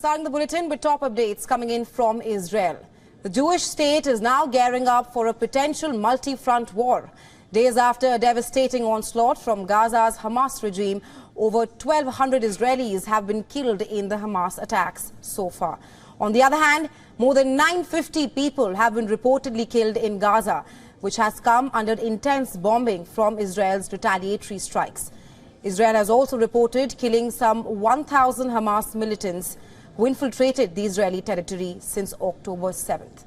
Starting the bulletin with top updates coming in from Israel. The Jewish state is now gearing up for a potential multi-front war. Days after a devastating onslaught from Gaza's Hamas regime, over 1,200 Israelis have been killed in the Hamas attacks so far. On the other hand, more than 950 people have been reportedly killed in Gaza, which has come under intense bombing from Israel's retaliatory strikes. Israel has also reported killing some 1,000 Hamas militants who infiltrated the Israeli territory since October 7th.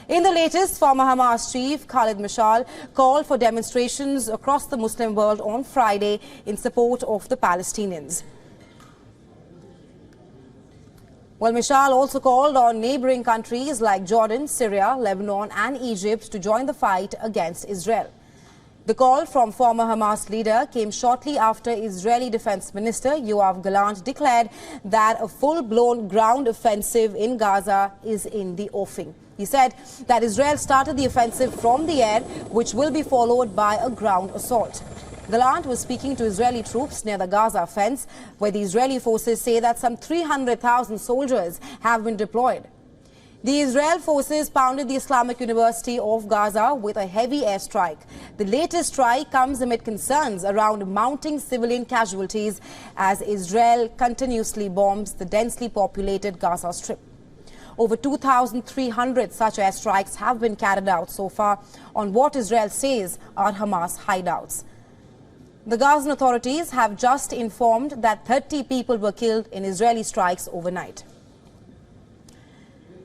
In the latest, former Hamas chief Khalid Mashal called for demonstrations across the Muslim world on Friday in support of the Palestinians. Well, Mashal also called on neighboring countries like Jordan, Syria, Lebanon and Egypt to join the fight against Israel. The call from former Hamas leader came shortly after Israeli Defense Minister Yoav Gallant declared that a full-blown ground offensive in Gaza is in the offing. He said that Israel started the offensive from the air, which will be followed by a ground assault. Gallant was speaking to Israeli troops near the Gaza fence, where the Israeli forces say that some 300,000 soldiers have been deployed. The Israel forces pounded the Islamic University of Gaza with a heavy airstrike. The latest strike comes amid concerns around mounting civilian casualties as Israel continuously bombs the densely populated Gaza Strip. Over 2,300 such airstrikes have been carried out so far on what Israel says are Hamas hideouts. The Gazan authorities have just informed that 30 people were killed in Israeli strikes overnight.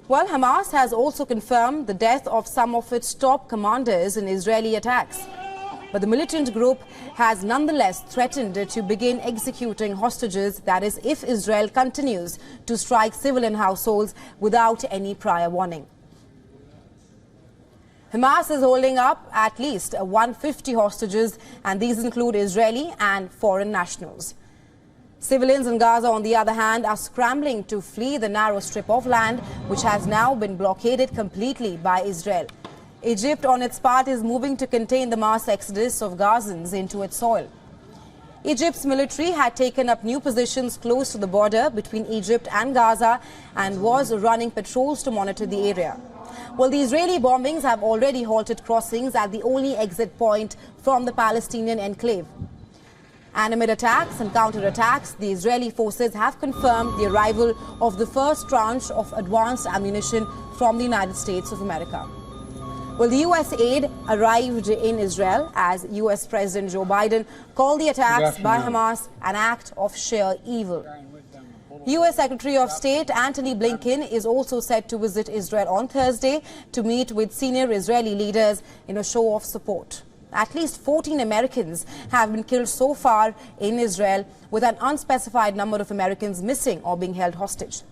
Well, Hamas has also confirmed the death of some of its top commanders in Israeli attacks. But the militant group has nonetheless threatened to begin executing hostages, that is, if Israel continues to strike civilian households without any prior warning. Hamas is holding up at least 150 hostages, and these include Israeli and foreign nationals. Civilians in Gaza, on the other hand, are scrambling to flee the narrow strip of land, which has now been blockaded completely by Israel. Egypt, on its part, is moving to contain the mass exodus of Gazans into its soil. Egypt's military had taken up new positions close to the border between Egypt and Gaza and was running patrols to monitor the area. Well, the Israeli bombings have already halted crossings at the only exit point from the Palestinian enclave. And amid attacks and counterattacks, the Israeli forces have confirmed the arrival of the first tranche of advanced ammunition from the United States of America. Well, the U.S. aid arrived in Israel as U.S. President Joe Biden called the attacks by Hamas an act of sheer evil. U.S. Secretary of State Antony Blinken is also set to visit Israel on Thursday to meet with senior Israeli leaders in a show of support. At least 14 Americans have been killed so far in Israel, with an unspecified number of Americans missing or being held hostage.